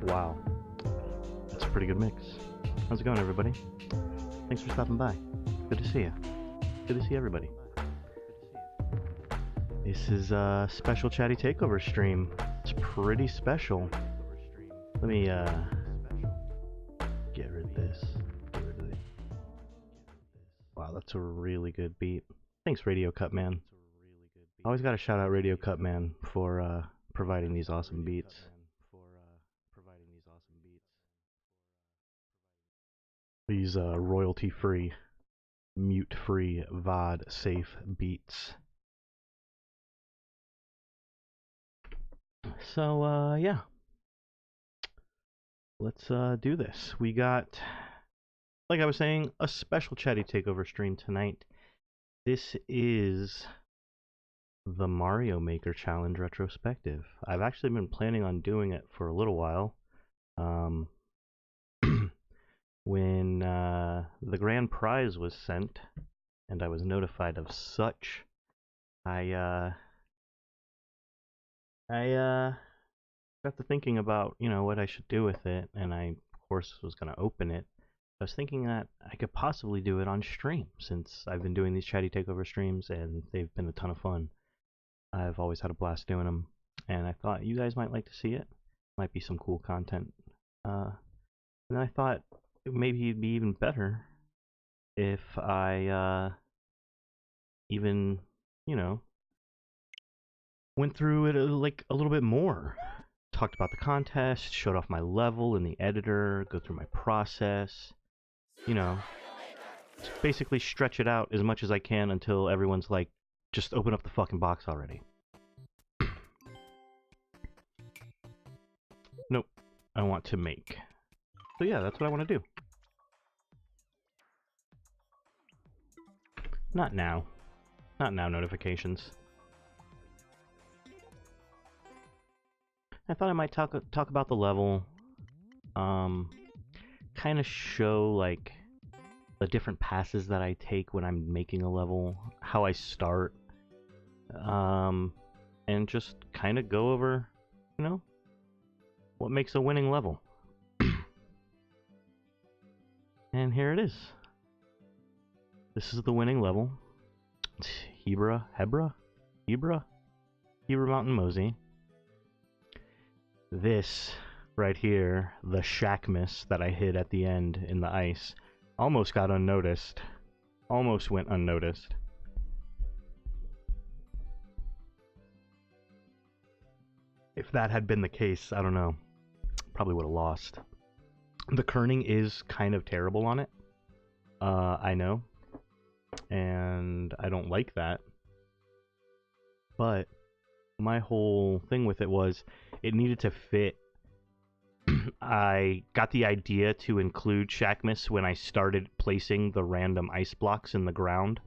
Wow. That's a pretty good mix. How's it going, everybody? Thanks for stopping by. Good to see you. Good to see everybody. This is a special Chatty Takeover stream. It's pretty special. Let me, get rid of this. Wow, that's a really good beat. Thanks, Radio Cut Man. Always gotta shout out Radio Cut Man for, providing these awesome beats. These, royalty-free, mute-free, VOD-safe beats. So, yeah. Let's, do this. We got, like I was saying, a special Chatty Takeover stream tonight. This is the Mario Maker Challenge Retrospective. I've actually been planning on doing it for a little while. When the grand prize was sent, and I was notified of such, I got to thinking about, what I should do with it, and I, of course, was going to open it. I was thinking that I could possibly do it on stream, since I've been doing these Chatty Takeover streams, and they've been a ton of fun. I've always had a blast doing them, and I thought you guys might like to see it. Might be some cool content. And then I thought maybe it'd be even better if I even, went through it like a little bit more. Talked about the contest, showed off my level in the editor, go through my process, basically stretch it out as much as I can until everyone's like, just open up the fucking box already. Nope, I want to make. So yeah, that's what I want to do. Not now. Not now, notifications. I thought I might talk about the level, kind of show, like, the different passes that I take when I'm making a level, how I start, and just kind of go over, what makes a winning level. And here it is. This is the winning level. It's Hebra Mountain Mosey. This right here, the Shackmas that I hid at the end in the ice, almost got unnoticed. Almost went unnoticed. If that had been the case, I don't know. Probably would have lost. The kerning is kind of terrible on it. I know. And I don't like that. But my whole thing with it was it needed to fit. I got the idea to include Shackmas when I started placing the random ice blocks in the ground.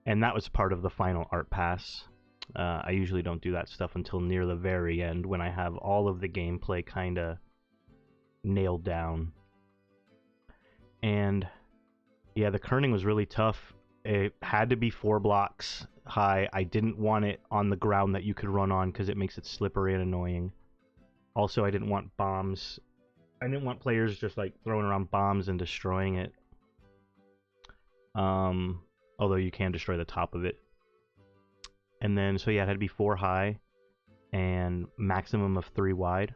And that was part of the final art pass. I usually don't do that stuff until near the very end when I have all of the gameplay kind of nailed down. And yeah, the kerning was really tough. It had to be 4 blocks high. I didn't want it on the ground that you could run on because it makes it slippery and annoying. Also, I didn't want bombs. I didn't want players just like throwing around bombs and destroying it. Although you can destroy the top of it. And then, so yeah, it had to be 4 high and maximum of 3 wide.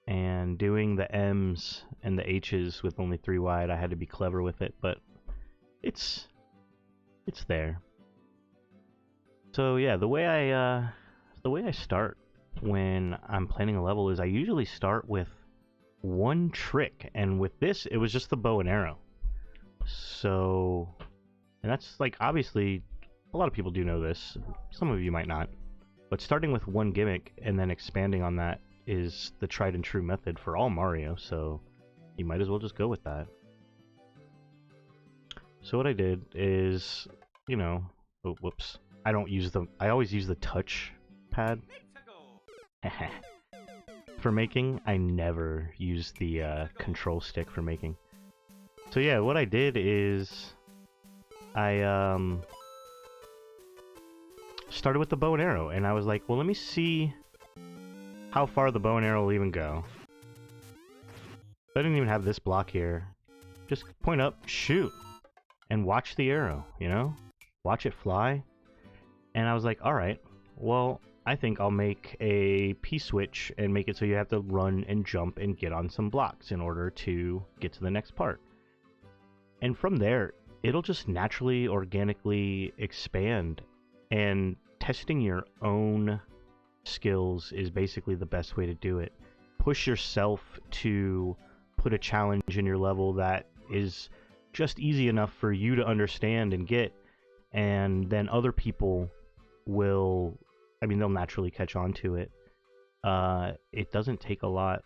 And doing the M's and the H's with only 3 wide, I had to be clever with it, but it's there. So yeah, the way I start when I'm planning a level is I usually start with one trick, and with this it was just the bow and arrow. So, and that's like, obviously a lot of people do know this, some of you might not, but starting with one gimmick and then expanding on that is the tried and true method for all Mario, so you might as well just go with that. So what I did is, oh, whoops. I always use the touch pad. For making, I never use the control stick for making. So yeah, what I did is I started with the bow and arrow, and I was like, well, let me see how far the bow and arrow will even go. I didn't even have this block here. Just point up, shoot, and watch the arrow, you know? Watch it fly. And I was like, alright, well, I think I'll make a P-switch and make it so you have to run and jump and get on some blocks in order to get to the next part. And from there, it'll just naturally, organically expand. And testing your own skills is basically the best way to do it. Push yourself to put a challenge in your level that is just easy enough for you to understand and get, and then other people will, I mean, they'll naturally catch on to it. It doesn't take a lot.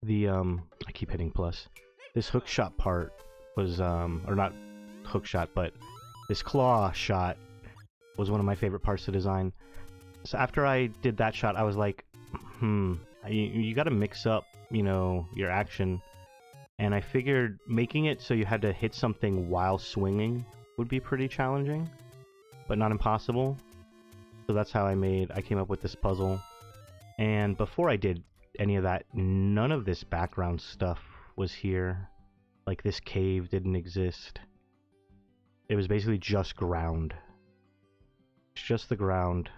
I keep hitting plus. This hook shot part was, or not hook shot, but this claw shot was one of my favorite parts to design. So after I did that shot, I was like, you gotta mix up, you know, your action. And I figured making it so you had to hit something while swinging would be pretty challenging, but not impossible. So that's how I came up with this puzzle. And before I did any of that, none of this background stuff was here. Like, this cave didn't exist. It was basically just ground. It's just the ground.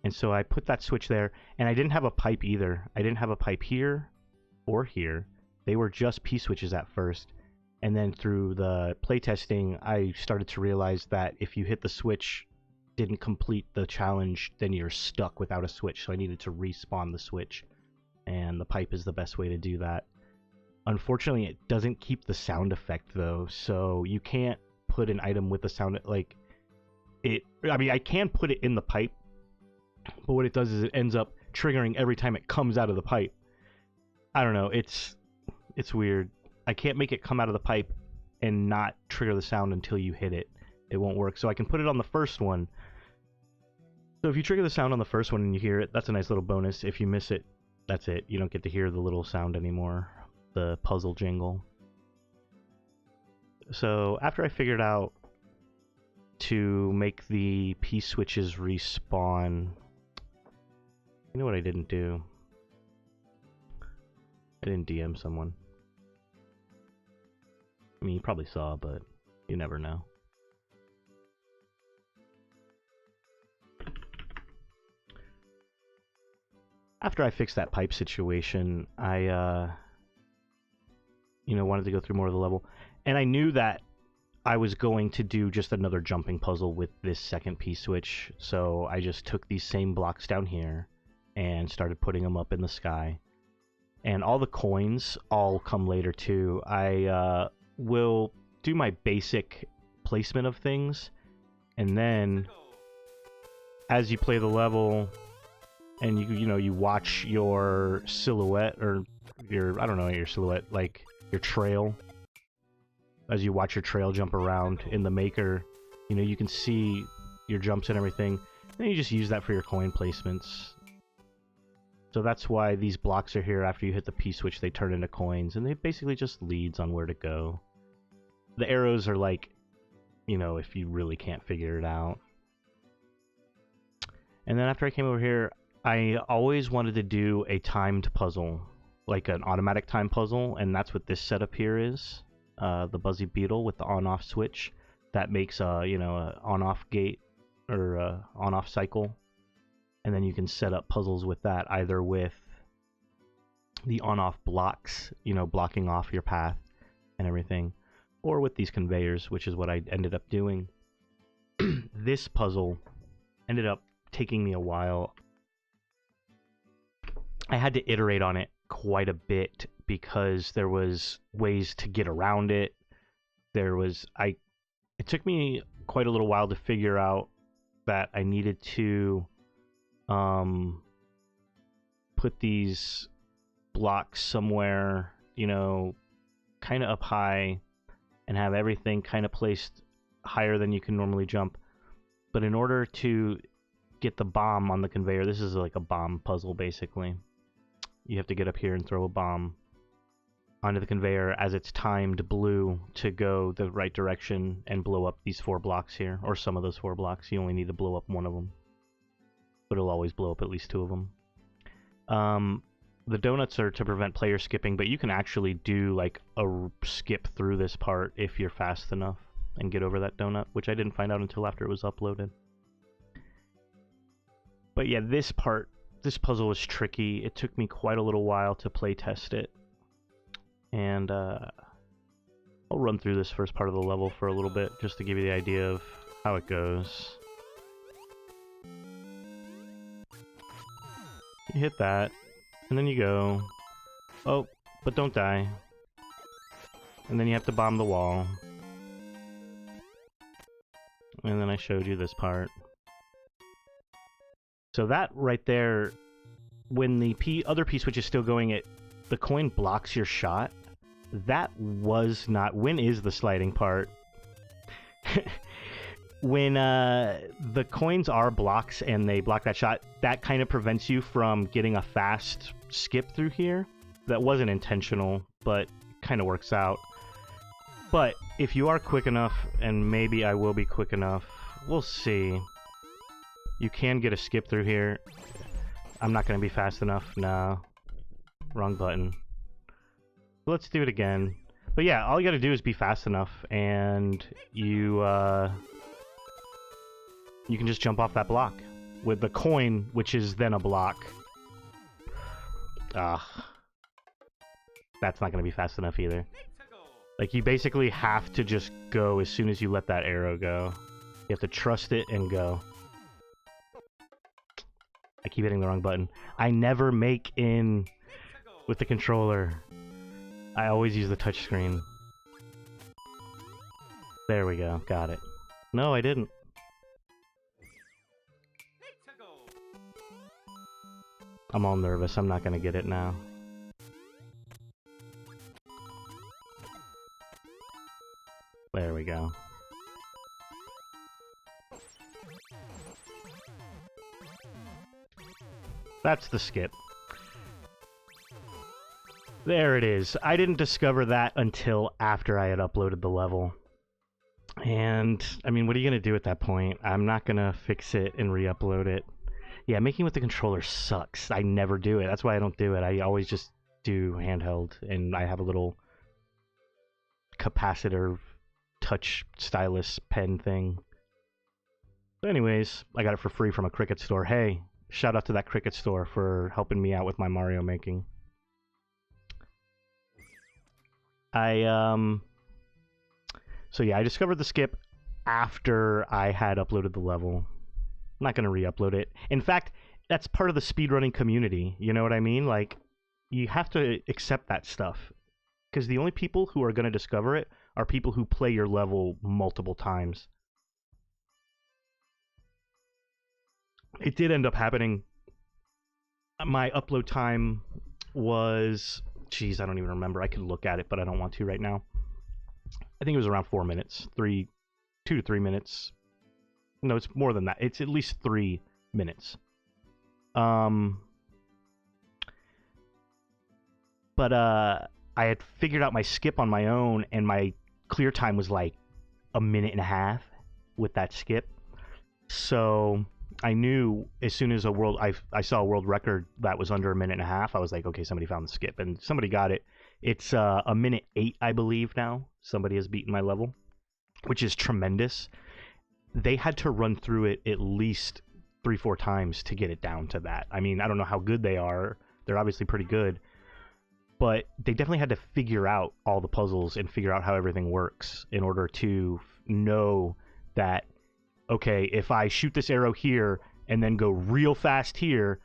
And so I put that switch there, and I didn't have a pipe either. I didn't have a pipe here or here. They were just P-switches at first. And then through the playtesting, I started to realize that if you hit the switch, didn't complete the challenge, then you're stuck without a switch. So I needed to respawn the switch, and the pipe is the best way to do that. Unfortunately, it doesn't keep the sound effect, though, so you can't put an item with the sound, like, I mean, I can put it in the pipe, but what it does is it ends up triggering every time it comes out of the pipe. I don't know, it's weird. I can't make it come out of the pipe and not trigger the sound until you hit it. It won't work. So I can put it on the first one. So if you trigger the sound on the first one and you hear it, that's a nice little bonus. If you miss it, that's it. You don't get to hear the little sound anymore, the puzzle jingle. So after I figured out to make the P-switches respawn, you know what I didn't do? I didn't DM someone. I mean, you probably saw, but you never know. After I fixed that pipe situation, I, wanted to go through more of the level. And I knew that I was going to do just another jumping puzzle with this second P-switch. So I just took these same blocks down here and started putting them up in the sky. And all the coins all come later too. I will do my basic placement of things, and then as you play the level and you watch your silhouette, or your silhouette, like your trail, as you watch your trail jump around in the maker, you can see your jumps and everything, and you just use that for your coin placements. So that's why these blocks are here. After you hit the P-switch, they turn into coins, and they basically just leads on where to go. The arrows are like, if you really can't figure it out. And then after I came over here, I always wanted to do a timed puzzle, like an automatic time puzzle, and that's what this setup here is. The Buzzy Beetle with the on-off switch that makes a on-off gate or on-off cycle. And then you can set up puzzles with that, either with the on-off blocks, blocking off your path and everything, or with these conveyors, which is what I ended up doing. This puzzle ended up taking me a while. I had to iterate on it quite a bit because there was ways to get around it. It took me quite a little while to figure out that I needed to put these blocks somewhere, kind of up high, and have everything kind of placed higher than you can normally jump. But in order to get the bomb on the conveyor, this is like a bomb puzzle basically. You have to get up here and throw a bomb onto the conveyor as it's timed blue to go the right direction and blow up these 4 blocks here, or some of those 4 blocks. You only need to blow up one of them, but it'll always blow up at least 2 of them. The donuts are to prevent player skipping, but you can actually do like a skip through this part if you're fast enough and get over that donut, which I didn't find out until after it was uploaded. But yeah, this puzzle was tricky. It took me quite a little while to play test it. And I'll run through this first part of the level for a little bit, just to give you the idea of how it goes. You hit that, and then you go, oh, but don't die. And then you have to bomb the wall. And then I showed you this part. So that right there, when the other P-switch is still going, the coin blocks your shot. That was not... When is the sliding part? When the coins are blocks and they block that shot, that kind of prevents you from getting a fast skip through here. That wasn't intentional, but kind of works out. But if you are quick enough, and maybe I will be quick enough, we'll see. You can get a skip through here. I'm not going to be fast enough. No. Wrong button. Let's do it again. But yeah, all you got to do is be fast enough, and you can just jump off that block with the coin, which is then a block. That's not going to be fast enough either. Like, you basically have to just go as soon as you let that arrow go. You have to trust it and go. I keep hitting the wrong button. I never make in with the controller. I always use the touchscreen. There we go. Got it. No, I didn't. I'm all nervous. I'm not gonna get it now. There we go. That's the skip. There it is. I didn't discover that until after I had uploaded the level. And, I mean, what are you going to do at that point? I'm not going to fix it and re-upload it. Yeah, making with the controller sucks. I never do it. That's why I don't do it. I always just do handheld, and I have a little capacitor touch stylus pen thing. But anyways, I got it for free from a Cricket store. Hey, shout out to that Cricket store for helping me out with my Mario making. So yeah, I discovered the skip after I had uploaded the level. I'm not going to re-upload it. In fact, that's part of the speedrunning community. You know what I mean? Like, you have to accept that stuff. Because the only people who are going to discover it are people who play your level multiple times. It did end up happening. My upload time was... Jeez, I don't even remember. I could look at it, but I don't want to right now. I think it was around 4 minutes. 2 to 3 minutes. No, it's more than that. It's at least 3 minutes. But I had figured out my skip on my own, and my clear time was like 1.5 minutes with that skip. So I knew as soon as I saw a world record that was under 1.5 minutes, I was like, okay, somebody found the skip, and somebody got it. It's 1.8 minutes, I believe now. Somebody has beaten my level, which is tremendous. They had to run through it at least 3-4 times to get it down to that. I mean, I don't know how good they are. They're obviously pretty good. But they definitely had to figure out all the puzzles and figure out how everything works in order to know that, okay, if I shoot this arrow here and then go real fast here,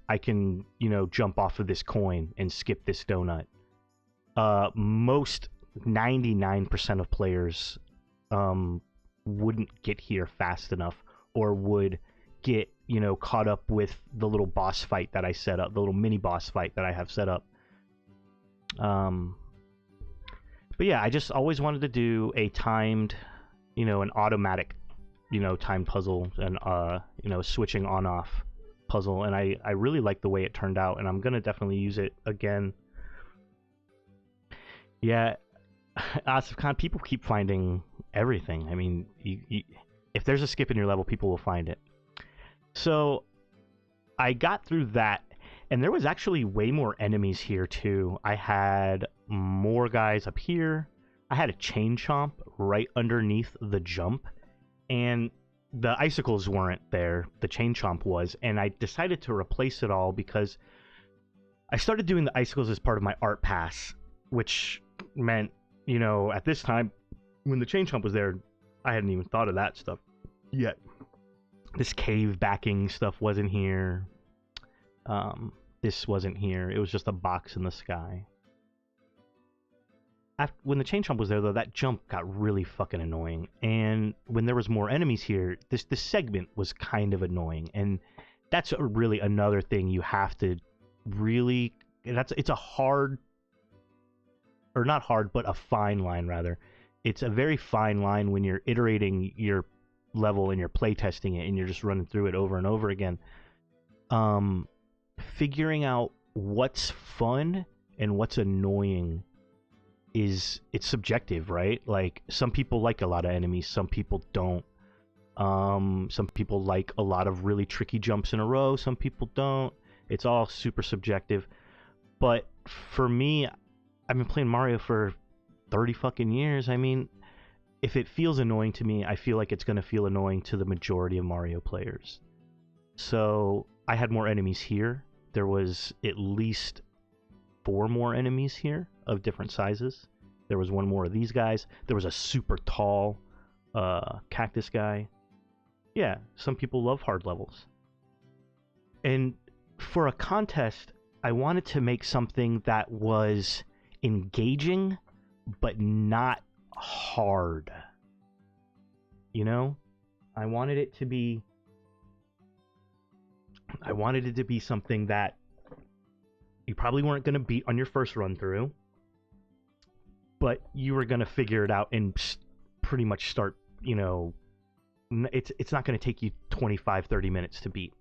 I can, jump off of this coin and skip this donut. Most 99% of players wouldn't get here fast enough, or would get, caught up with the little boss fight that I set up, the little mini boss fight that I have set up. But yeah, I just always wanted to do a timed, an automatic, timed puzzle, and switching on-off puzzle, and I really like the way it turned out, and I'm gonna definitely use it again. Yeah, Asif Khan, people keep finding everything. I mean, if there's a skip in your level, people will find it. So I got through that, And there was actually way more enemies here, too. I had more guys up here. I had a chain chomp right underneath the jump. And the icicles weren't there. The chain chomp was. And I decided to replace it all because I started doing the icicles as part of my art pass, which meant, you know, at this time, when the chain chomp was there, I hadn't even thought of that stuff yet. This cave backing stuff wasn't here. This wasn't here. It was just a box in the sky. When the chain chomp was there, though, that jump got really fucking annoying. And when there was more enemies here, this segment was kind of annoying. And that's really another thing you have to really... It's a hard... Or not hard, but a fine line, rather. It's a very fine line when you're iterating your level and you're playtesting it and you're just running through it over and over again. Figuring out what's fun and what's annoying it's subjective, right? Like, some people like a lot of enemies, some people don't. Some people like a lot of really tricky jumps in a row, some people don't. It's all super subjective. But for me, I've been playing Mario for 30 fucking years. I mean, if it feels annoying to me, I feel like it's going to feel annoying to the majority of Mario players. So I had more enemies here. There was at least 4 more enemies here of different sizes. There was 1 more of these guys. There was a super tall cactus guy. Yeah, some people love hard levels. And for a contest, I wanted to make something that was engaging, but not hard. You know? I wanted it to be something that you probably weren't going to beat on your first run through, but you were going to figure it out and pretty much start, you know, it's not going to take you 25, 30 minutes to beat.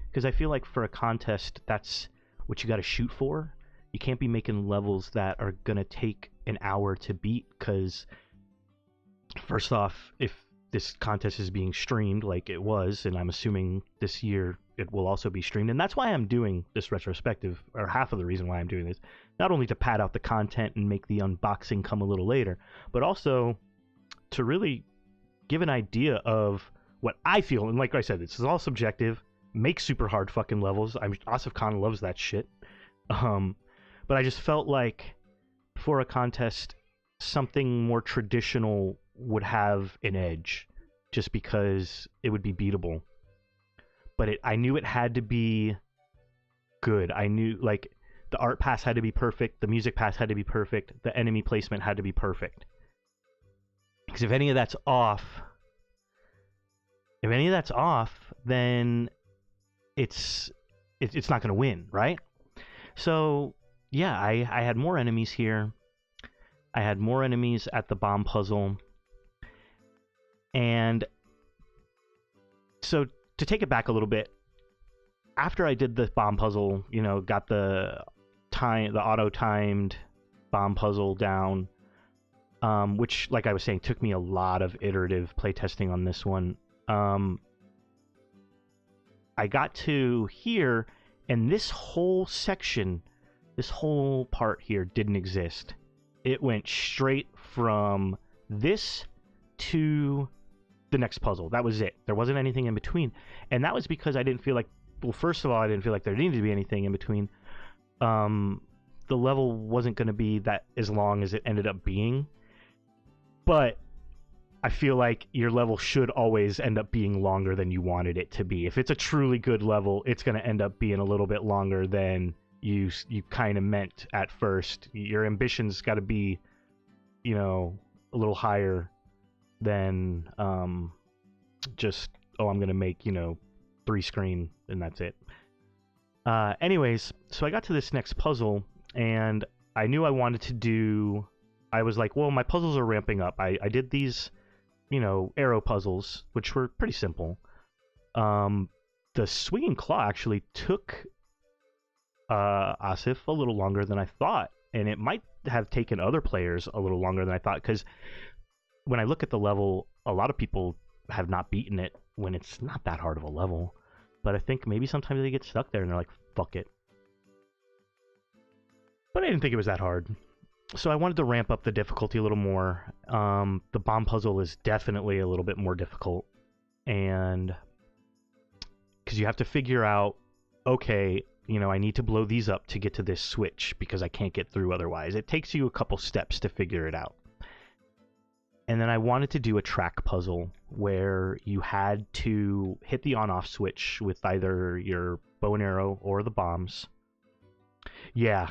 Because I feel like for a contest, that's what you got to shoot for. You can't be making levels that are going to take an hour to beat, because first off, if this contest is being streamed like it was, and I'm assuming this year it will also be streamed, and that's why I'm doing this retrospective, or half of the reason why I'm doing this, not only to pad out the content and make the unboxing come a little later, but also to really give an idea of what I feel. And like I said, this is all subjective. Make super hard fucking levels. Asif Khan loves that shit. But I just felt like for a contest, something more traditional would have an edge, just because it would be beatable. But I knew it had to be good. I knew, like, the art pass had to be perfect, the music pass had to be perfect, the enemy placement had to be perfect. Because if any of that's off, then it's not going to win, right? So yeah, I had more enemies here. I had more enemies at the bomb puzzle. And so to take it back a little bit, after I did the bomb puzzle, you know, got the auto-timed bomb puzzle down, which, like I was saying, took me a lot of iterative playtesting on this one. I got to here, and this whole section, this whole part here didn't exist. It went straight from this to the next puzzle. That was it. There wasn't anything in between. And that was because I didn't feel like, well, first of all, I didn't feel like there needed to be anything in between. The level wasn't going to be that as long as it ended up being. But I feel like your level should always end up being longer than you wanted it to be. If it's a truly good level, it's going to end up being a little bit longer than you kind of meant at first. Your ambition's got to be, you know, a little higher than just, oh, I'm going to make, you know, 3 screen and that's it. Anyways, so I got to this next puzzle, and I knew I wanted to do... I was like, well, my puzzles are ramping up. I did these, you know, arrow puzzles, which were pretty simple. The swinging claw actually took Asif a little longer than I thought, and it might have taken other players a little longer than I thought, because when I look at the level, a lot of people have not beaten it when it's not that hard of a level. But I think maybe sometimes they get stuck there and they're like, fuck it. but I didn't think it was that hard. So I wanted to ramp up the difficulty a little more. The bomb puzzle is definitely a little bit more difficult, and because you have to figure out, okay, I need to blow these up to get to this switch because I can't get through otherwise. It takes you a couple steps to figure it out. And then I wanted to do a track puzzle where you had to hit the on-off switch with either your bow and arrow or the bombs. Yeah,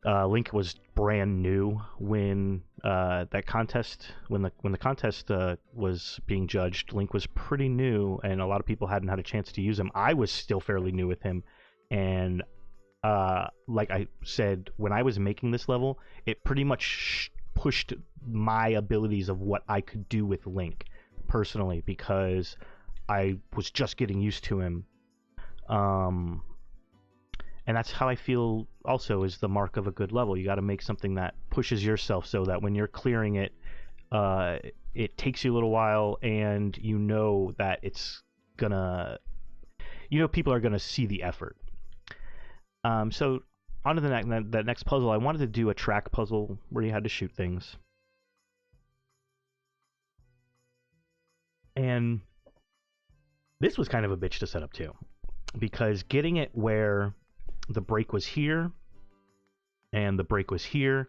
Link was brand new when that contest, when the contest was being judged. Link was pretty new, and a lot of people hadn't had a chance to use him. I was still fairly new with him, and like I said, when I was making this level, it pretty much pushed my abilities of what I could do with Link personally, because I was just getting used to him. And that's how I feel also is the mark of a good level. You got to make something that pushes yourself so that when you're clearing it, it takes you a little while, and you know that it's gonna, people are gonna see the effort. So on to the next puzzle. I wanted to do a track puzzle where you had to shoot things. And this was kind of a bitch to set up too, because getting it where the break was here and the break was here,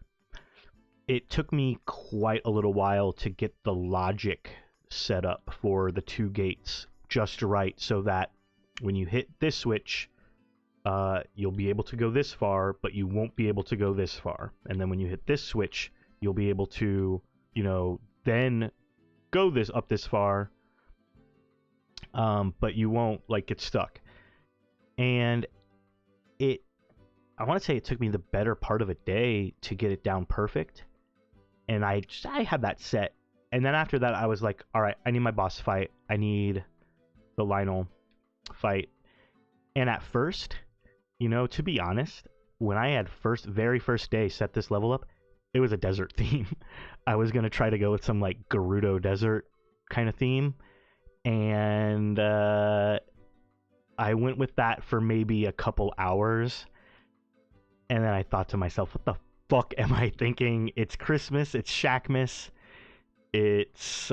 it took me quite a little while to get the logic set up for the two gates just right, so that when you hit this switch, you'll be able to go this far, but you won't be able to go this far. And then when you hit this switch, you'll be able to, then go up this far, but you won't get stuck. And I want to say it took me the better part of a day to get it down perfect. And I had that set. And then after that, I was like, all right, I need my boss fight. I need the Lionel fight. And at first, to be honest, when I had very first day set this level up, it was a desert theme. I was going to try to go with some Gerudo desert kind of theme. And I went with that for maybe a couple hours. And then I thought to myself, what the fuck am I thinking? It's Christmas, it's Shackmas, it's,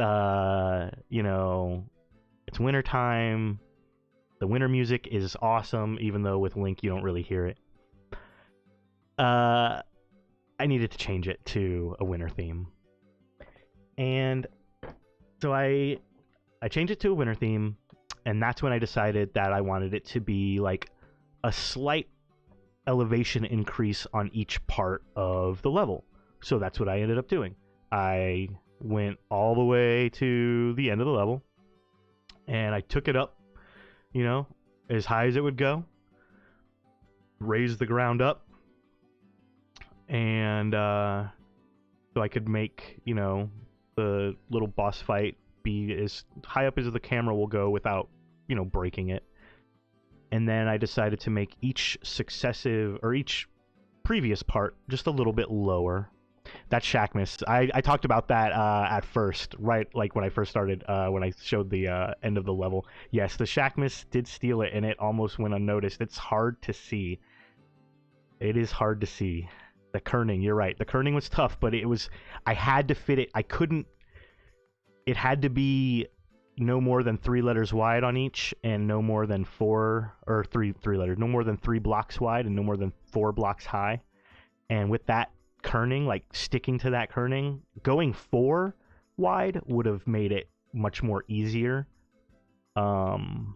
it's wintertime. The winter music is awesome, even though with Link you don't really hear it. I needed to change it to a winter theme. And so I changed it to a winter theme, and that's when I decided that I wanted it to be a slight elevation increase on each part of the level. So that's what I ended up doing. I went all the way to the end of the level, and I took it up, as high as it would go, raised the ground up, and so I could make, the little boss fight be as high up as the camera will go without, breaking it. And then I decided to make each previous part just a little bit lower. That's Shackmas. I talked about that at first, right? When I first started, when I showed the end of the level. Yes, the Shackmas did steal it, and it almost went unnoticed. It's hard to see. It is hard to see. The kerning, you're right. The kerning was tough, but I had to fit it. I couldn't. It had to be no more than 3 letters wide on each, and no more than 4 or 3 letters, no more than 3 blocks wide, and no more than 4 blocks high. And with that kerning, sticking to that kerning, going 4 wide would have made it much more easier. But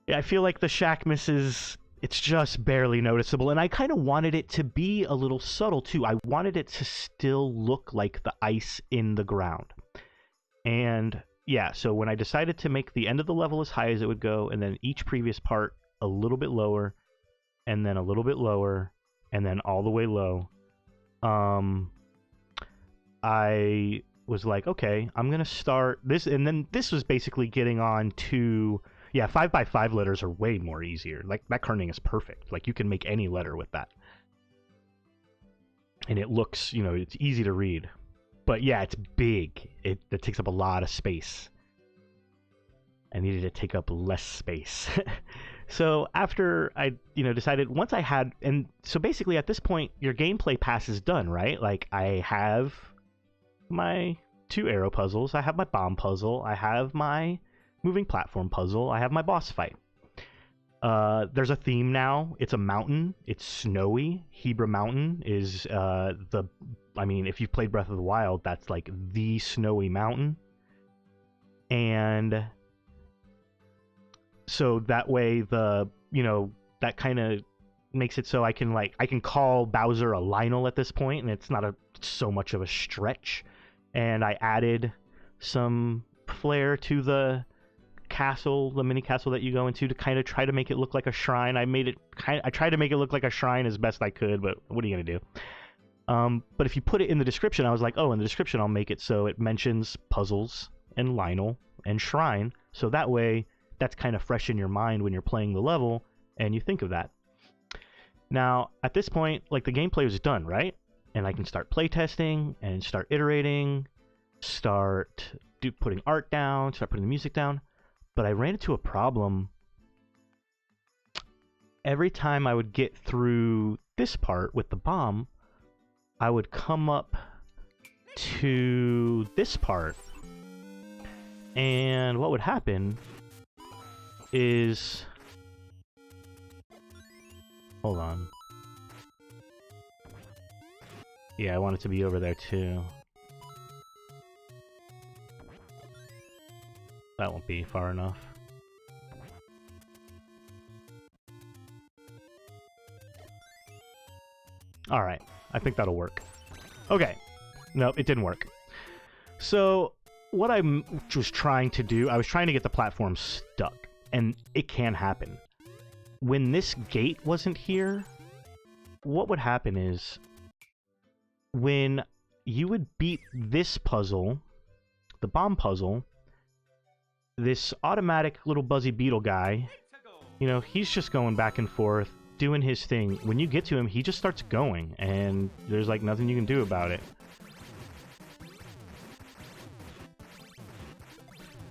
yeah, I feel like the Shackmas it's just barely noticeable, and I kind of wanted it to be a little subtle too. I wanted it to still look like the ice in the ground. And yeah, so when I decided to make the end of the level as high as it would go, and then each previous part a little bit lower, and then a little bit lower, and then all the way low, I was like, okay, I'm going to start this. And then this was basically getting on to, 5x5 letters are way more easier. That kerning is perfect. You can make any letter with that. And it looks, it's easy to read. But yeah, it's big. It takes up a lot of space. I needed to take up less space. So after I, decided once I had, and so basically at this point, your gameplay pass is done, right? Like I have my 2 arrow puzzles, I have my bomb puzzle, I have my moving platform puzzle, I have my boss fight. There's a theme now. It's a mountain. It's snowy. Hebra Mountain is if you've played Breath of the Wild, that's like the snowy mountain. And so that way that kind of makes it so I can call Bowser a Lionel at this point, and it's not so much of a stretch. And I added some flair to the castle, the mini castle that you go into, to kind of try to make it look like a shrine. I tried to make it look like a shrine as best I could, but what are you gonna do? But if you put it in the description, I was like, oh, in the description I'll make it so it mentions puzzles and Lionel and shrine, so that way that's kind of fresh in your mind when you're playing the level and you think of that. Now at this point, like, the gameplay was done, right? And I can start playtesting and start iterating, putting art down, start putting the music down. But I ran into a problem. Every time I would get through this part with the bomb, I would come up to this part, and what would happen is... Hold on. Yeah, I want it to be over there too. That won't be far enough. Alright, I think that'll work. Okay. No, it didn't work. So, what I was trying to do, I was trying to get the platform stuck. And it can happen. When this gate wasn't here, what would happen is, when you would beat this puzzle, the bomb puzzle, this automatic little Buzzy Beetle guy, he's just going back and forth, doing his thing. When you get to him, he just starts going, and there's like nothing you can do about it.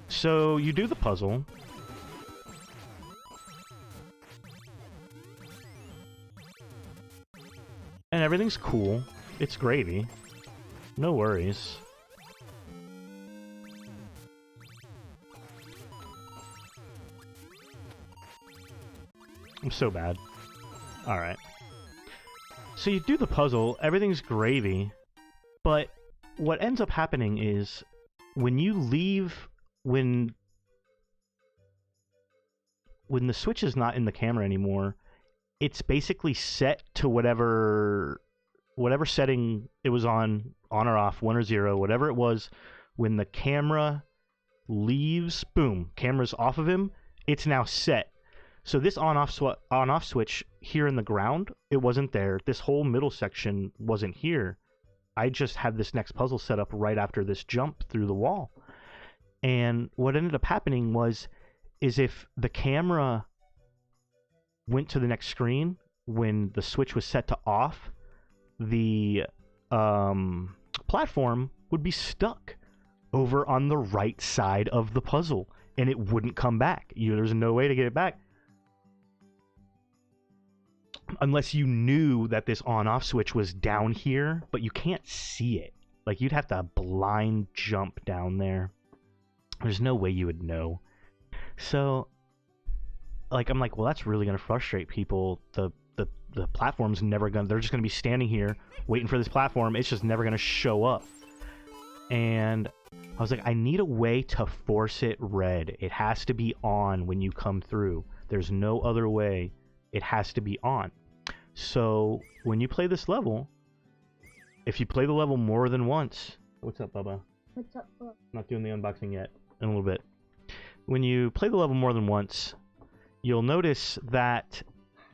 So you do the puzzle. And everything's cool. It's gravy. No worries. I'm so bad. Alright. So you do the puzzle, everything's gravy, but what ends up happening is when you leave, when the switch is not in the camera anymore, it's basically set to whatever setting it was on or off, 1 or 0, whatever it was. When the camera leaves, boom, camera's off of him, it's now set. So this on-off switch here in the ground, it wasn't there. This whole middle section wasn't here. I just had this next puzzle set up right after this jump through the wall. And what ended up happening is if the camera went to the next screen when the switch was set to off, the platform would be stuck over on the right side of the puzzle, and it wouldn't come back. There's no way to get it back unless you knew that this on-off switch was down here, but you can't see it. Like, you'd have to blind jump down there. There's no way you would know. So, like, I'm like, well, that's really gonna frustrate people. The platform's never gonna... They're just gonna be standing here waiting for this platform. It's just never gonna show up. And I was like, I need a way to force it red. It has to be on when you come through. There's no other way. It has to be on. So when you play this level, if you play the level more than once... What's up, Bubba? What's up, Bubba? Not doing the unboxing yet. In a little bit. When you play the level more than once, you'll notice that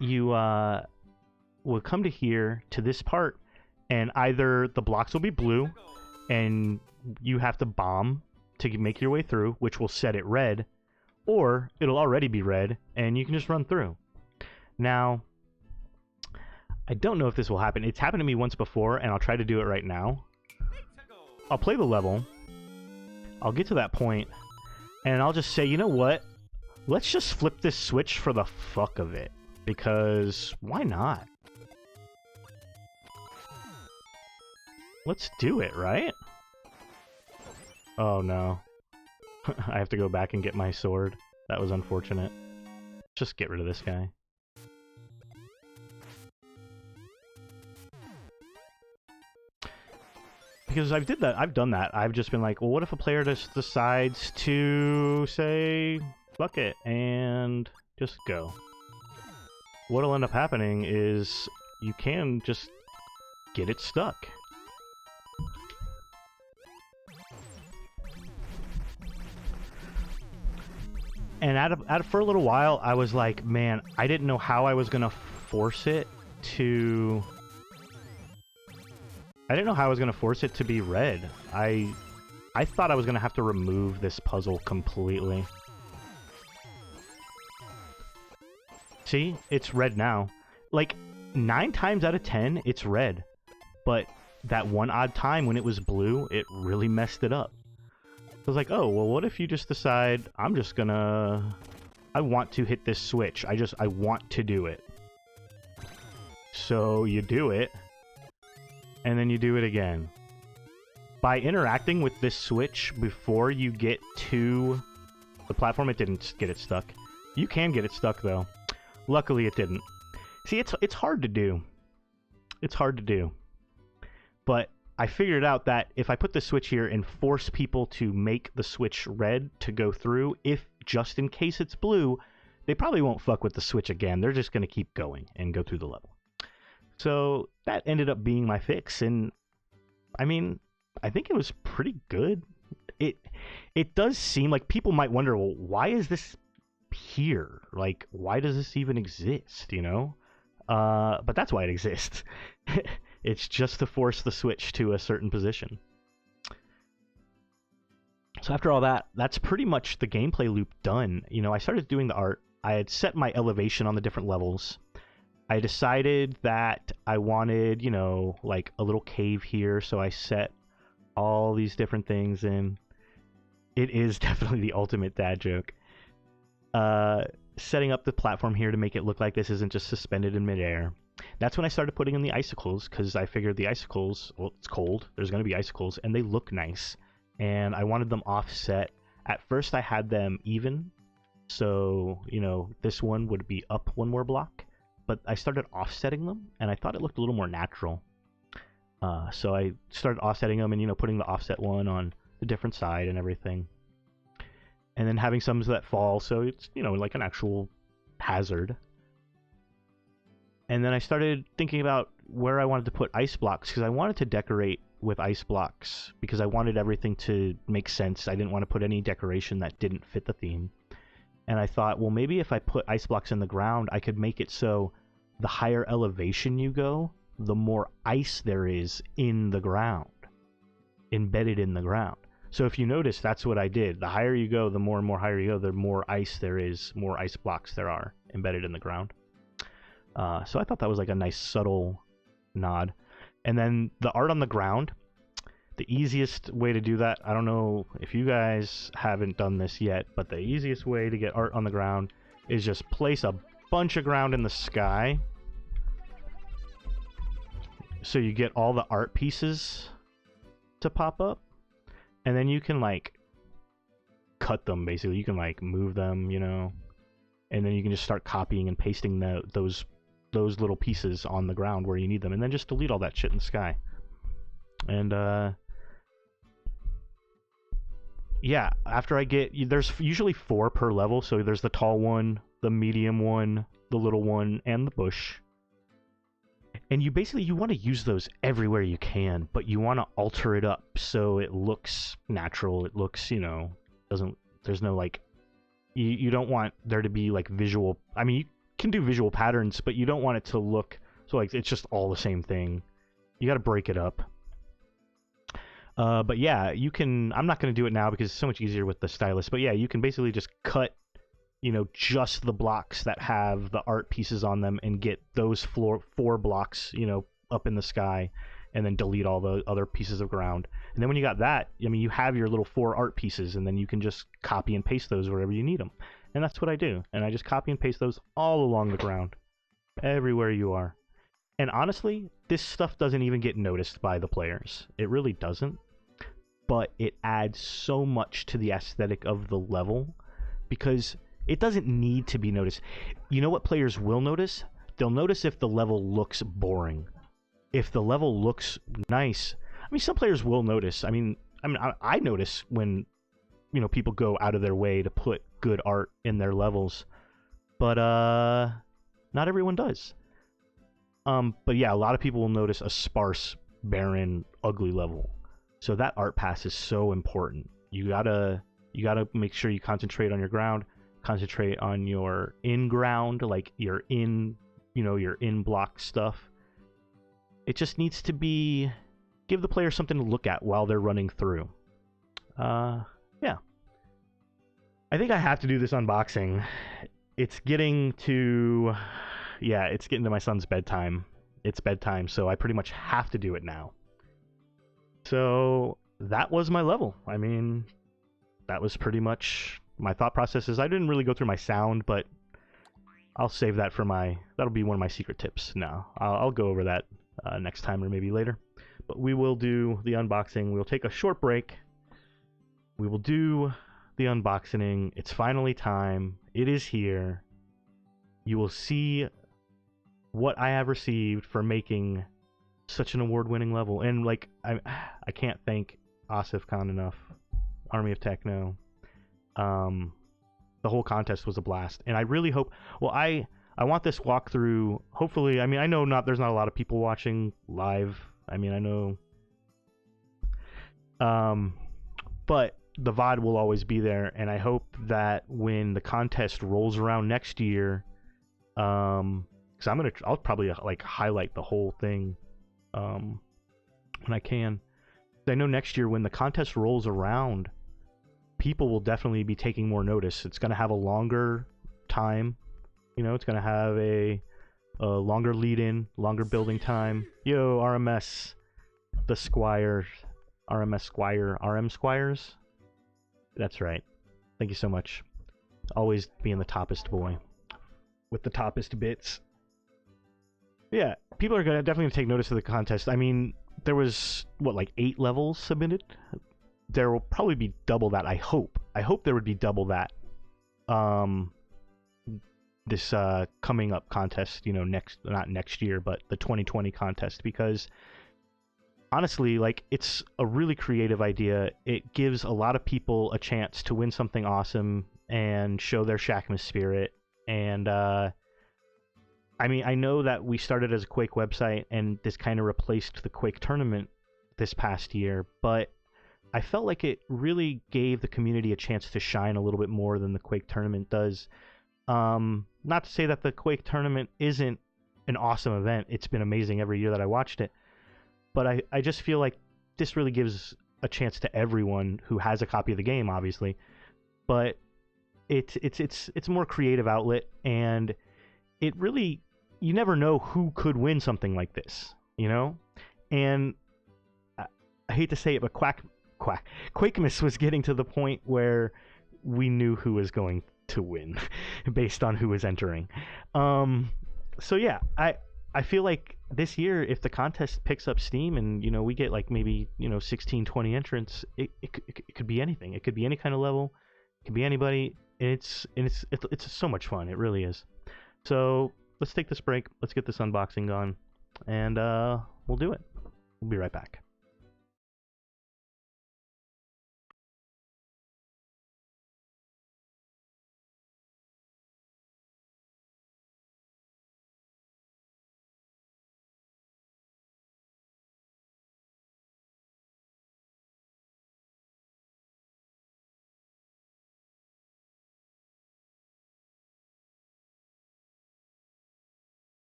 you will come to here, to this part, and either the blocks will be blue, and you have to bomb to make your way through, which will set it red, or it'll already be red, and you can just run through. Now, I don't know if this will happen. It's happened to me once before, and I'll try to do it right now. I'll play the level, I'll get to that point, and I'll just say, you know what? let's just flip this switch for the fuck of it. Because why not? Let's do it, right? Oh no. I have to go back and get my sword. That was unfortunate. Just get rid of this guy. Because I've done that. I've just been like, well, what if a player just decides to say, fuck it, and just go. What'll end up happening is you can just get it stuck. And for a little while, I was like, man, I didn't know how I was gonna force it to... I didn't know how I was gonna force it to be red. I thought I was gonna have to remove this puzzle completely. See? It's red now. Like, 9 times out of 10, it's red. But that one odd time when it was blue, it really messed it up. I was like, oh, well, what if you just decide, I'm just gonna... I want to hit this switch. I want to do it. So you do it, and then you do it again. By interacting with this switch before you get to the platform, it didn't get it stuck. You can get it stuck, though. Luckily, it didn't. See, it's hard to do. It's hard to do. But I figured out that if I put the switch here and force people to make the switch red to go through, if just in case it's blue, they probably won't fuck with the switch again. They're just going to keep going and go through the level. So that ended up being my fix, and I mean, I think it was pretty good. It does seem like people might wonder, well, why is this here? Like, why does this even exist, you know? But that's why it exists. It's just to force the switch to a certain position. So after all that, that's pretty much the gameplay loop done. You know, I started doing the art. I had set my elevation on the different levels. I decided that I wanted, you know, like a little cave here, so I set all these different things in. It is definitely the ultimate dad joke. Setting up the platform here to make it look like this isn't just suspended in midair. That's when I started putting in the icicles, because I figured the icicles, well, it's cold, there's going to be icicles, and they look nice. And I wanted them offset. At first I had them even, so, you know, this one would be up one more block. But I started offsetting them, and I thought it looked a little more natural. So I started offsetting them and, you know, putting the offset one on the different side and everything. And then having some that fall, so it's, you know, like an actual hazard. And then I started thinking about where I wanted to put ice blocks, because I wanted to decorate with ice blocks, because I wanted everything to make sense. I didn't want to put any decoration that didn't fit the theme. And I thought, well, maybe if I put ice blocks in the ground, I could make it so the higher elevation you go, the more ice there is in the ground, embedded in the ground. So if you notice, that's what I did. The higher you go, the more and more higher you go, the more ice there is, more ice blocks there are embedded in the ground. So I thought that was like a nice subtle nod. And then the art on the ground, the easiest way to do that, I don't know if you guys haven't done this yet, but the easiest way to get art on the ground is just place a bunch of ground in the sky. So you get all the art pieces to pop up. And then you can, like, cut them, basically. You can, like, move them, you know. And then you can just start copying and pasting those little pieces on the ground where you need them. And then just delete all that shit in the sky. And, yeah, after I get... There's usually 4 per level. So there's the tall one, the medium one, the little one, and the bush. And you want to use those everywhere you can, but you want to alter it up so it looks natural. It looks, you know, there's no, like, you don't want there to be, like, visual, I mean, you can do visual patterns, but you don't want it to look, so, like, it's just all the same thing. You got to break it up. But yeah, you can, I'm not going to do it now because it's so much easier with the stylus, but yeah, you can basically just cut, you know, just the blocks that have the art pieces on them and get those 4 blocks, you know, up in the sky and then delete all the other pieces of ground. And then when you got that, I mean, you have your little 4 art pieces, and then you can just copy and paste those wherever you need them. And that's what I do. And I just copy and paste those all along the ground, everywhere you are. And honestly, this stuff doesn't even get noticed by the players. It really doesn't. But it adds so much to the aesthetic of the level because it doesn't need to be noticed. You know what players will notice? They'll notice if the level looks boring. If the level looks nice, I mean, some players will notice. I notice when, people go out of their way to put good art in their levels, but not everyone does. But yeah, a lot of people will notice a sparse, barren, ugly level. So that art pass is so important. You gotta make sure you concentrate on your ground, concentrate on your in ground, like your in block stuff. It just needs to give the player something to look at while they're running through. Yeah. I think I have to do this unboxing. It's getting to my son's bedtime. It's bedtime, so I pretty much have to do it now. So that was my level. I mean, that was pretty much my thought processes. I didn't really go through my sound, but I'll save that for that'll be one of my secret tips now. I'll go over that next time or maybe later. But we will do the unboxing. We'll take a short break. We will do the unboxing. It's finally time. It is here. You will see what I have received for making such an award-winning level. And I can't thank Asif Khan enough. Army of Techno. The whole contest was a blast, and I really hope. Well, I want this walkthrough. Hopefully, I mean, I know there's not a lot of people watching live. I mean, I know. But the VOD will always be there, and I hope that when the contest rolls around next year, because I'll probably highlight the whole thing, when I can. I know next year when the contest rolls around, people will definitely be taking more notice. It's going to have a longer time. It's going to have a longer lead-in, longer building time. Yo, RMS, the Squire, RMS Squire, RM Squires. That's right. Thank you so much. Always being the toppest boy with the toppest bits. Yeah, people are definitely going to take notice of the contest. I mean, there was, 8 levels submitted? There will probably be double that, I hope. I hope there would be double that. This coming up contest, not next year, but the 2020 contest, because honestly, it's a really creative idea. It gives a lot of people a chance to win something awesome and show their Shackmas spirit. And I mean, I know that we started as a Quake website, and this kind of replaced the Quake tournament this past year, but I felt like it really gave the community a chance to shine a little bit more than the Quake tournament does. Not to say that the Quake tournament isn't an awesome event. It's been amazing every year that I watched it. But I just feel like this really gives a chance to everyone who has a copy of the game, obviously. But it's a more creative outlet, and it really, you never know who could win something like this, And I hate to say it, but Quakemas was getting to the point where we knew who was going to win based on who was entering. So yeah, I feel like this year, if the contest picks up steam and we get maybe 16, 20 entrants, it could be anything. It could be any kind of level. It could be anybody. It's so much fun. It really is. So let's take this break. Let's get this unboxing on, and we'll do it. We'll be right back.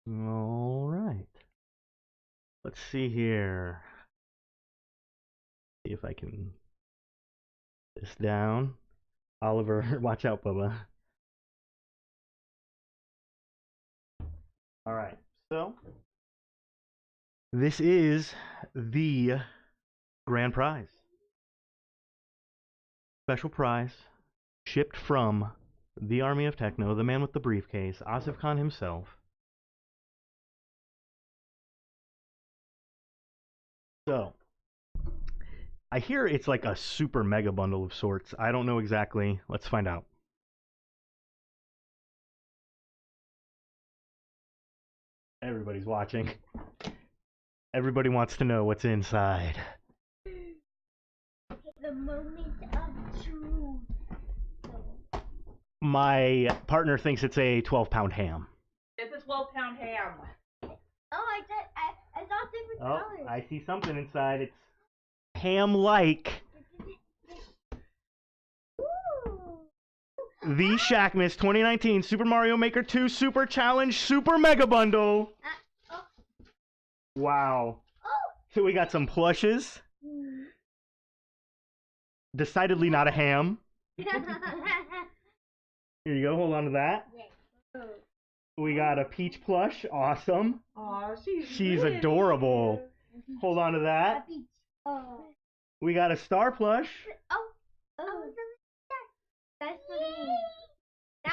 All right. Let's see here. See if I can get this down. Oliver, watch out, Bubba. All right. So, this is the grand prize. Special prize shipped from the Army of Techno, the man with the briefcase, Asif Khan himself. So, I hear it's like a super mega bundle of sorts. I don't know exactly. Let's find out. Everybody's watching. Everybody wants to know what's inside. The moment of truth. My partner thinks it's a 12-pound ham. It's a 12-pound ham. Oh, I thought different colors. I see something inside. It's ham-like. The Shackmas 2019 Super Mario Maker 2 Super Challenge Super Mega Bundle. Oh. Wow. Oh. So we got some plushes. Decidedly not a ham. Here you go. Hold on to that. We got a peach plush. Awesome. Aw, She's adorable. Hold on to that. Oh. We got a star plush. Oh. That's for me.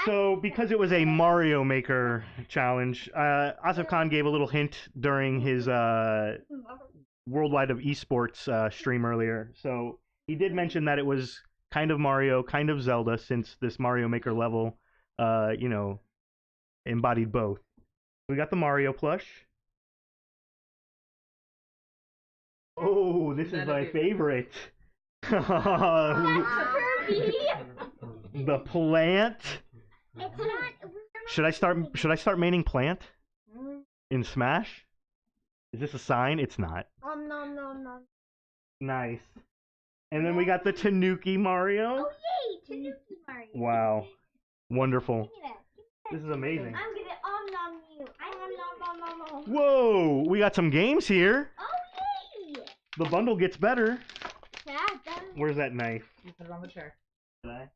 So, because it was a Mario Maker challenge, Asif Khan gave a little hint during his Worldwide of Esports stream earlier. So, he did mention that it was kind of Mario, kind of Zelda, since this Mario Maker level, you know, embodied both. We got the Mario plush. Oh, this is my favorite. The plant. It's not. Should I start maining plant in Smash? Is this a sign? It's not. No. Nice. And then we got the Tanuki Mario. Oh yay, Tanuki Mario. Wow. Wonderful. Give me that. This is amazing. I'm gonna nom you. Nom. Whoa, we got some games here. Oh yay! The bundle gets better. Yeah, that was... Where's that knife? You put it on the chair. Did I?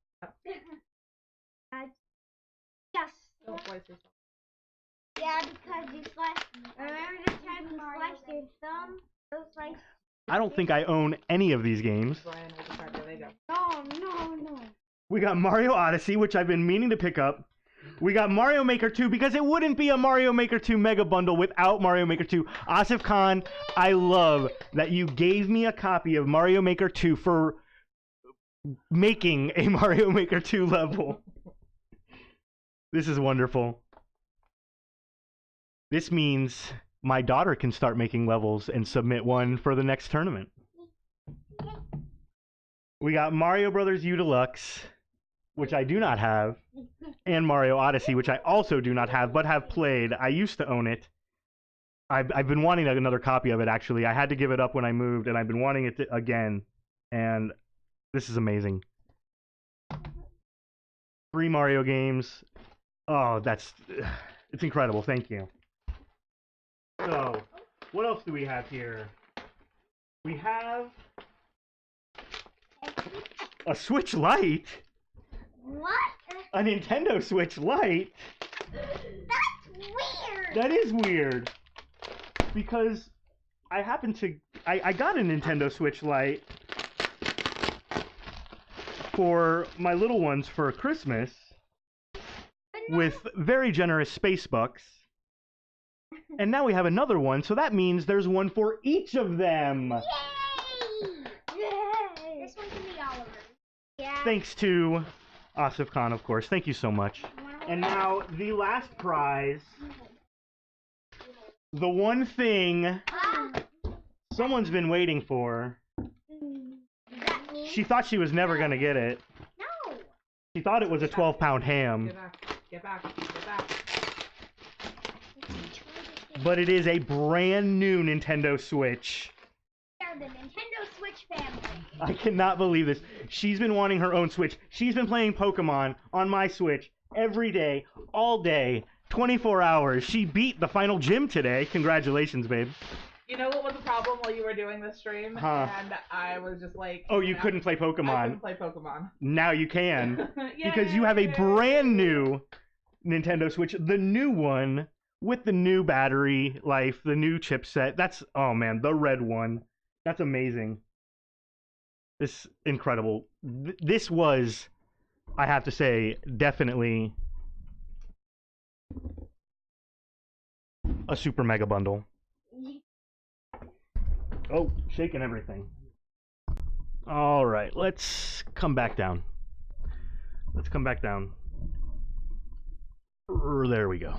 Yes. Don't slice yourself. Yeah, because you sliced. Remember the time you sliced your thumb? Those sliced. I don't think I own any of these games. Brian, hold the tractor. There you go. No. We got Mario Odyssey, which I've been meaning to pick up. We got Mario Maker 2, because it wouldn't be a Mario Maker 2 Mega Bundle without Mario Maker 2. Asif Khan, I love that you gave me a copy of Mario Maker 2 for making a Mario Maker 2 level. This is wonderful. This means my daughter can start making levels and submit one for the next tournament. We got Mario Brothers U Deluxe, which I do not have, and Mario Odyssey, which I also do not have, but have played. I used to own it. I've been wanting another copy of it, actually. I had to give it up when I moved, and I've been wanting it again. And this is amazing. 3 Mario games. Oh, it's incredible. Thank you. So, what else do we have here? We have a Switch Lite. What? A Nintendo Switch Lite. That's weird. That is weird. Because I happen to... I got a Nintendo Switch Lite for my little ones for Christmas with very generous space bucks. And now we have another one, so that means there's one for each of them. Yay! This one can be Oliver. Yeah. Thanks to Asif Khan, of course. Thank you so much. And now, the last prize. The one thing someone's been waiting for. That means... She thought she was never going to get it. No. She thought it was a 12-pound ham. Get back. But it is a brand new Nintendo Switch. They're the Nintendo Switch family. I cannot believe this. She's been wanting her own Switch. She's been playing Pokemon on my Switch every day, all day, 24 hours. She beat the final gym today. Congratulations, babe. You know what was the problem while you were doing the stream? Huh. And I was just like... Oh, you couldn't play Pokemon. I couldn't play Pokemon. Now you can. Because you have a brand new Nintendo Switch. The new one with the new battery life, the new chipset. That's, oh man, the red one. That's amazing. This incredible. This was, I have to say, definitely a super mega bundle. Oh, shaking everything. All right, let's come back down. Let's come back down. There we go.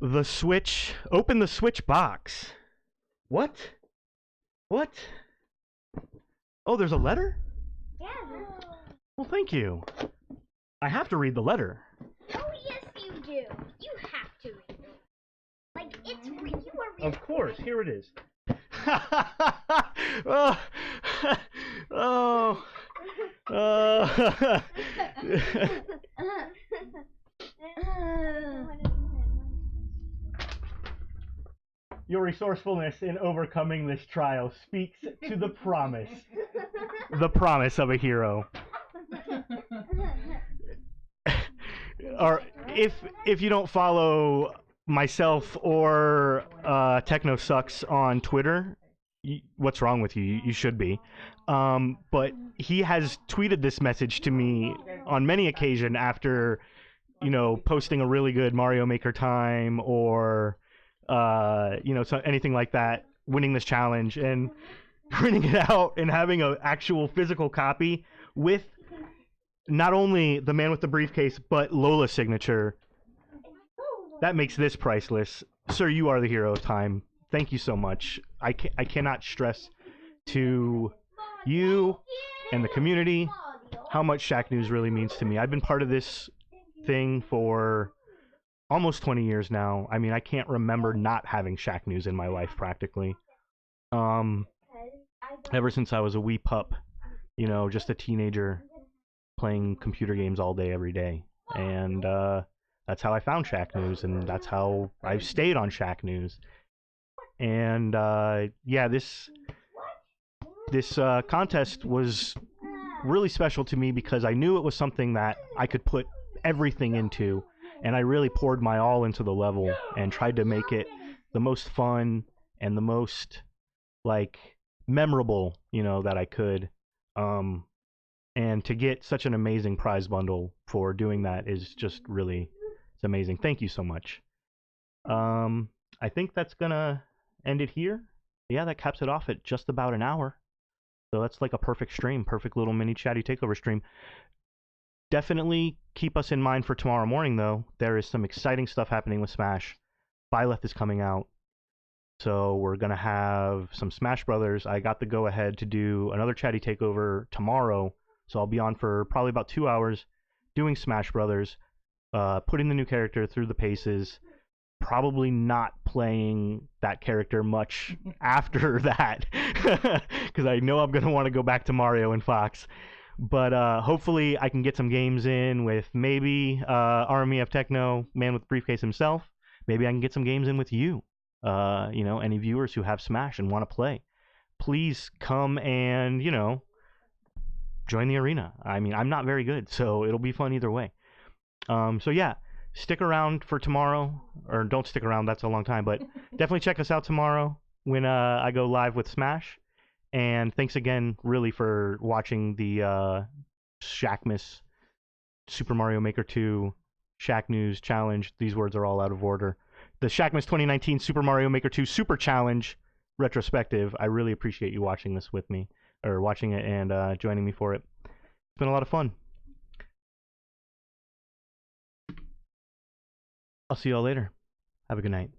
The Switch. Open the Switch box. What? What? Oh, there's a letter? Yeah. Well, thank you. I have to read the letter. Oh, yes, you do. You have to read it. Like, it's you are reading. Of course, here it is. Oh. Oh. Your resourcefulness in overcoming this trial speaks to the promise of a hero. Or if you don't follow myself or Techno Sucks on Twitter, what's wrong with you? You should be. But he has tweeted this message to me on many occasions after, you know, posting a really good Mario Maker time or, you know, anything like that, winning this challenge and printing it out and having an actual physical copy with not only the man with the briefcase, but Lola's signature. That makes this priceless. Sir, you are the hero of time. Thank you so much. I cannot stress to you and the community how much Shacknews really means to me. I've been part of this thing for almost 20 years now. I mean, I can't remember not having Shacknews in my life practically. Ever since I was a wee pup, you know, just a teenager playing computer games all day, every day. And that's how I found Shacknews, and that's how I've stayed on Shacknews. And yeah, this contest was really special to me because I knew it was something that I could put everything into, and I really poured my all into the level and tried to make it the most fun and the most like memorable, you know, that I could. And to get such an amazing prize bundle for doing that is just really, it's amazing. Thank you so much. I think that's gonna end it here. Yeah, that caps it off at just about an hour. So that's like a perfect stream, perfect little mini chatty takeover stream. Definitely keep us in mind for tomorrow morning, though. There is some exciting stuff happening with Smash. Byleth is coming out. So we're going to have some Smash Brothers. I got the go-ahead to do another chatty takeover tomorrow. So I'll be on for probably about 2 hours doing Smash Brothers, putting the new character through the paces, probably not playing that character much after that, because I know I'm going to want to go back to Mario and Fox. But hopefully I can get some games in with maybe Army of Techno, man with the briefcase himself. Maybe I can get some games in with you. You know, any viewers who have Smash and want to play. Please come and, you know, join the arena. I mean, I'm not very good, so it'll be fun either way. So yeah, stick around for tomorrow, or don't stick around, that's a long time, but definitely check us out tomorrow when I go live with Smash. And thanks again, really, for watching the Shackmas Super Mario Maker 2 Shacknews Challenge. These words are all out of order. The Shackmas 2019 Super Mario Maker 2 Super Challenge Retrospective. I really appreciate you watching this with me, or watching it and joining me for it. It's been a lot of fun. I'll see y'all later. Have a good night.